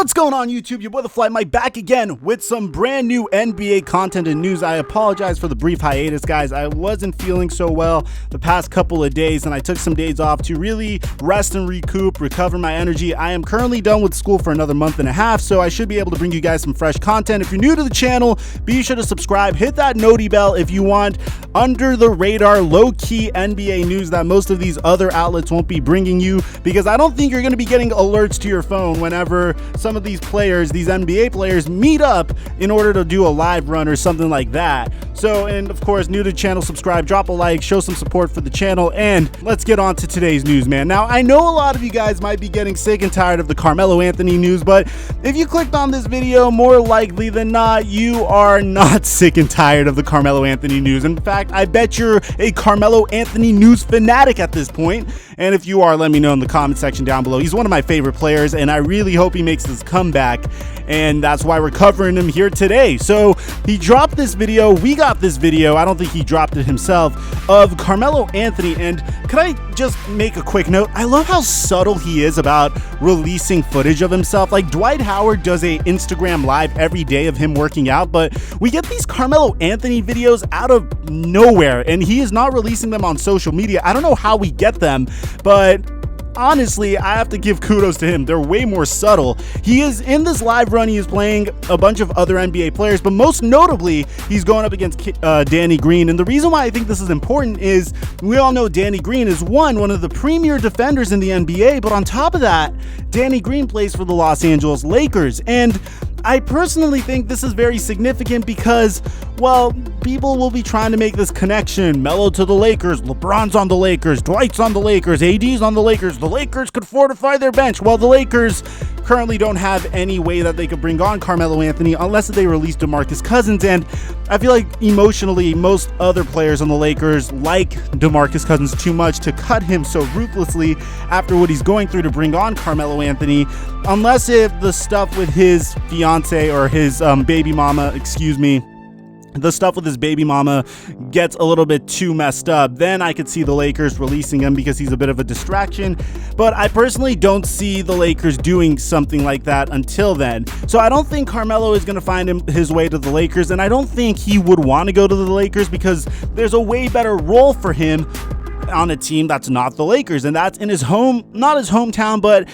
What's going on YouTube? Your boy TheFlightMike back again with some brand new NBA content and news. I apologize for the brief hiatus, guys. I wasn't feeling so well the past couple of days and I took some days off to really rest and recoup, recover my energy. I am currently done with school for another month and a half, so I should be able to bring you guys some fresh content. If you're new to the channel, be sure to subscribe, hit that noti bell if you want under the radar, low-key NBA news that most of these other outlets won't be bringing you, because I don't think you're going to be getting alerts to your phone whenever some of these players, these NBA players, meet up in order to do a live run or something like that. So, and of course, new to the channel, subscribe, drop a like, show some support for the channel, and let's get on to today's news, man. Now, I know a lot of you guys might be getting sick and tired of the Carmelo Anthony news, but if you clicked on this video, more likely than not, you are not sick and tired of the Carmelo Anthony news. In fact, I bet you're a Carmelo Anthony news fanatic at this point. And if you are, let me know in the comment section down below. He's one of my favorite players, and I really hope he makes his comeback, and that's why we're covering him here today. So he dropped this video, we got this video, I don't think he dropped it himself, of Carmelo Anthony. And could I just make a quick note? I love how subtle he is about releasing footage of himself. Like Dwight Howard does a Instagram live every day of him working out, but we get these Carmelo Anthony videos out of nowhere, and he is not releasing them on social media. I don't know how we get them, but honestly, I have to give kudos to him. They're way more subtle. He is in this live run, he is playing a bunch of other NBA players, but most notably, he's going up against Danny Green. And the reason why I think this is important is we all know Danny Green is one of the premier defenders in the NBA, but on top of that, Danny Green plays for the Los Angeles Lakers. And I personally think this is very significant because, well, people will be trying to make this connection. Melo to the Lakers, LeBron's on the Lakers, Dwight's on the Lakers, AD's on the Lakers. The Lakers could fortify their bench. Well, the Lakers currently don't have any way that they could bring on Carmelo Anthony unless they release DeMarcus Cousins. And I feel like emotionally, most other players on the Lakers like DeMarcus Cousins too much to cut him so ruthlessly after what he's going through to bring on Carmelo Anthony, unless if the stuff with his fiance or his baby mama, the stuff with his baby mama gets a little bit too messed up, then I could see the Lakers releasing him because he's a bit of a distraction. But I personally don't see the Lakers doing something like that until then. So I don't think Carmelo is going to find his way to the Lakers, and I don't think he would want to go to the Lakers because there's a way better role for him on a team that's not the Lakers, and that's in his not his hometown, but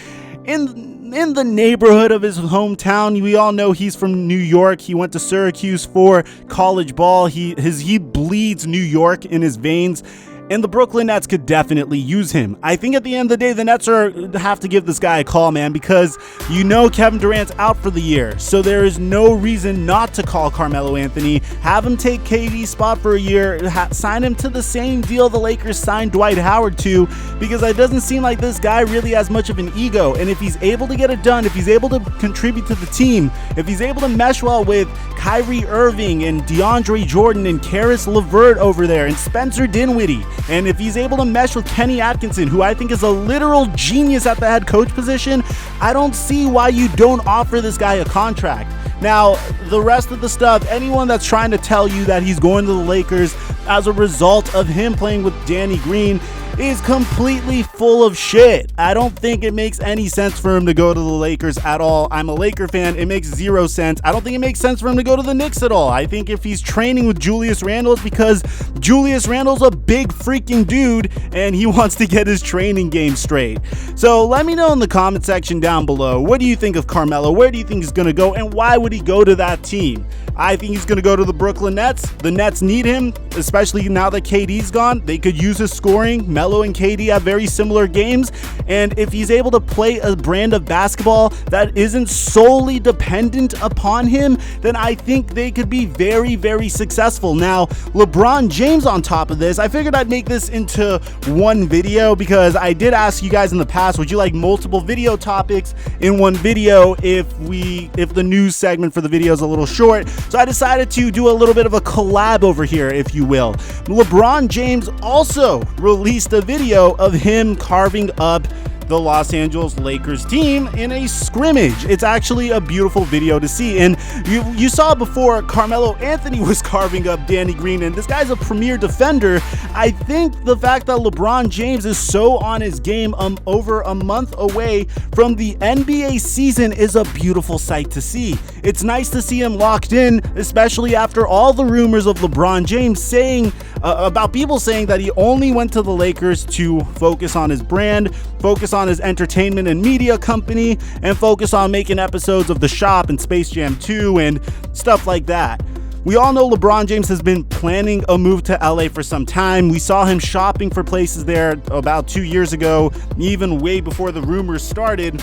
in the neighborhood of his hometown. We all know he's from New York. He went to Syracuse for college ball. He bleeds New York in his veins, and the Brooklyn Nets could definitely use him. I think at the end of the day, the Nets have to give this guy a call, man, because you know Kevin Durant's out for the year. So there is no reason not to call Carmelo Anthony, have him take KD's spot for a year, sign him to the same deal the Lakers signed Dwight Howard to, because it doesn't seem like this guy really has much of an ego. And if he's able to get it done, if he's able to contribute to the team, if he's able to mesh well with Kyrie Irving and DeAndre Jordan and Karis LeVert over there and Spencer Dinwiddie, and if he's able to mesh with Kenny Atkinson, who I think is a literal genius at the head coach position, I don't see why you don't offer this guy a contract. Now, the rest of the stuff, anyone that's trying to tell you that he's going to the Lakers as a result of him playing with Danny Green is completely full of shit. I don't think it makes any sense for him to go to the Lakers at all. I'm a Laker fan. It makes zero sense. I don't think it makes sense for him to go to the Knicks at all. I think if he's training with Julius Randle, it's because Julius Randle's a big freaking dude and he wants to get his training game straight. So let me know in the comment section down below, what do you think of Carmelo? Where do you think he's going to go, and why would he go to that team? I think he's going to go to the Brooklyn Nets. The Nets need him, especially now that KD's gone. They could use his scoring. Melo and KD have very similar games, and if he's able to play a brand of basketball that isn't solely dependent upon him, then I think they could be very, very successful. Now, LeBron James on top of this, I figured I'd make this into one video because I did ask you guys in the past, would you like multiple video topics in one video if the news segment for the video is a little short? So I decided to do a little bit of a collab over here, if you will. LeBron James also released a video of him carving up the Los Angeles Lakers team in a scrimmage. It's actually a beautiful video to see, and You saw before Carmelo Anthony was carving up Danny Green, and this guy's a premier defender. I think the fact that LeBron James is so on his game over a month away from the NBA season is a beautiful sight to see. It's nice to see him locked in, especially after all the rumors of LeBron James saying about people saying that he only went to the Lakers to focus on his brand, focus on his entertainment and media company, and focus on making episodes of The Shop and Space Jam 2 and stuff like that. We all know LeBron James has been planning a move to LA for some time. We saw him shopping for places there about 2 years ago, even way before the rumors started.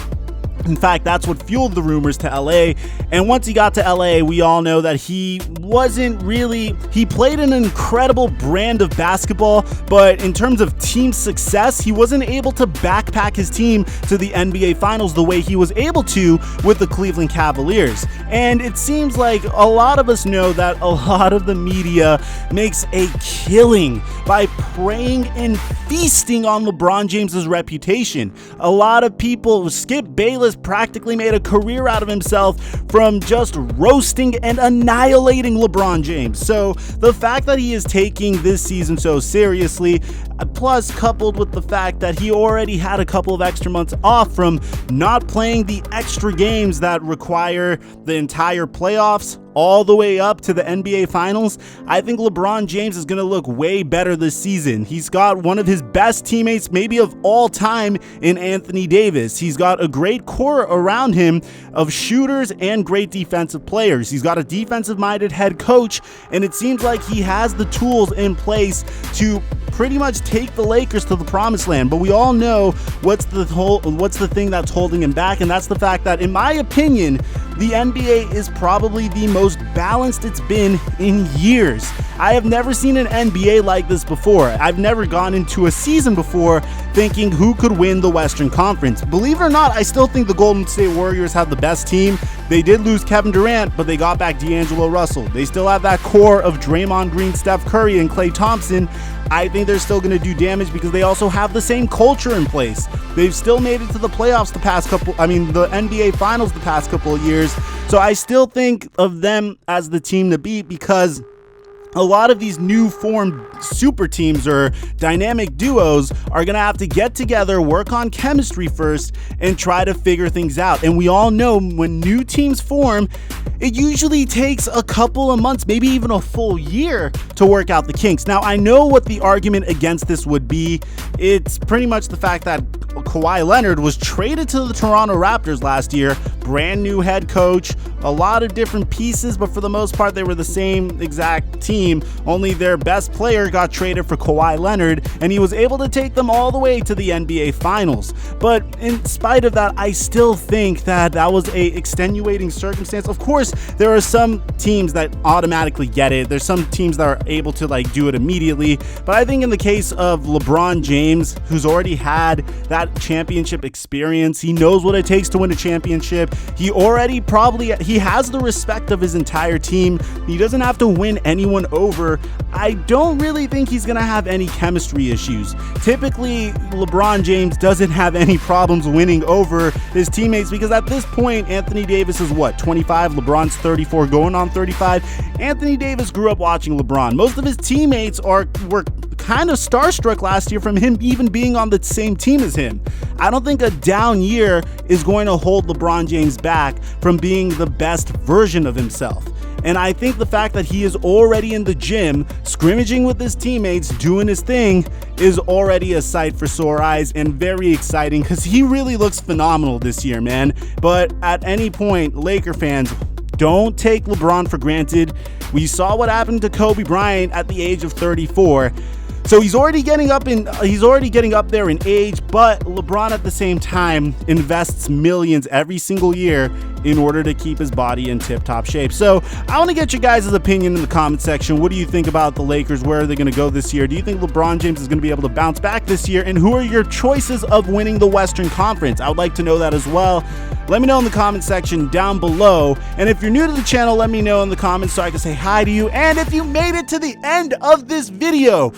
In fact, that's what fueled the rumors to LA. And once he got to LA, we all know that he played an incredible brand of basketball, but in terms of team success, he wasn't able to backpack his team to the NBA Finals the way he was able to with the Cleveland Cavaliers. And it seems like a lot of us know that a lot of the media makes a killing by preying and feasting on LeBron James's reputation. A lot of people, Skip Bayless practically made a career out of himself from just roasting and annihilating LeBron James. So the fact that he is taking this season so seriously, plus coupled with the fact that he already had a couple of extra months off from not playing the extra games that require the entire playoffs all the way up to the NBA Finals, I think LeBron James is going to look way better this season. He's got one of his best teammates, maybe of all time, in Anthony Davis. He's got a great core around him of shooters and great defensive players. He's got a defensive-minded head coach, and it seems like he has the tools in place to pretty much take the Lakers to the promised land. But we all know what's the thing that's holding him back, and that's the fact that, in my opinion, the NBA is probably the most balanced it's been in years. I have never seen an NBA like this before. I've never gone into a season before thinking who could win the Western Conference. Believe it or not, I still think the Golden State Warriors have the best team. They did lose Kevin Durant, but they got back D'Angelo Russell. They still have that core of Draymond Green, Steph Curry, and Klay Thompson. I think they're still going to do damage because they also have the same culture in place. They've still made it to the playoffs the NBA Finals the past couple of years. So I still think of them as the team to beat because a lot of these new formed super teams or dynamic duos are going to have to get together, work on chemistry first, and try to figure things out. And we all know when new teams form, it usually takes a couple of months, maybe even a full year to work out the kinks. Now, I know what the argument against this would be. It's pretty much the fact that Kawhi Leonard was traded to the Toronto Raptors last year, brand new head coach, a lot of different pieces, but for the most part, they were the same exact team. Only their best player got traded for Kawhi Leonard, and he was able to take them all the way to the NBA Finals. But in spite of that, I still think that that was a extenuating circumstance. Of course, there are some teams that automatically get it. There's some teams that are able to do it immediately. But I think in the case of LeBron James, who's already had that championship experience, he knows what it takes to win a championship. He has the respect of his entire team. He doesn't have to win anyone over. I don't really think he's going to have any chemistry issues. Typically, LeBron James doesn't have any problems winning over his teammates because at this point, Anthony Davis is 25? LeBron's 34, going on 35. Anthony Davis grew up watching LeBron. Most of his teammates were kind of starstruck last year from him even being on the same team as him. I don't think a down year is going to hold LeBron James back from being the best version of himself. And I think the fact that he is already in the gym, scrimmaging with his teammates, doing his thing, is already a sight for sore eyes and very exciting because he really looks phenomenal this year, man. But at any point, Laker fans, don't take LeBron for granted. We saw what happened to Kobe Bryant at the age of 34. So he's already getting up there in age, but LeBron at the same time invests millions every single year in order to keep his body in tip-top shape. So I want to get your guys' opinion in the comment section. What do you think about the Lakers? Where are they going to go this year? Do you think LeBron James is going to be able to bounce back this year? And who are your choices of winning the Western Conference? I would like to know that as well. Let me know in the comment section down below. And if you're new to the channel, let me know in the comments so I can say hi to you. And if you made it to the end of this video,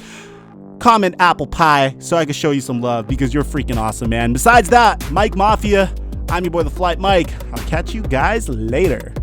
comment apple pie so I can show you some love because you're freaking awesome, man. Besides that, Mike Mafia, I'm your boy, TheFlightMike. I'll catch you guys later.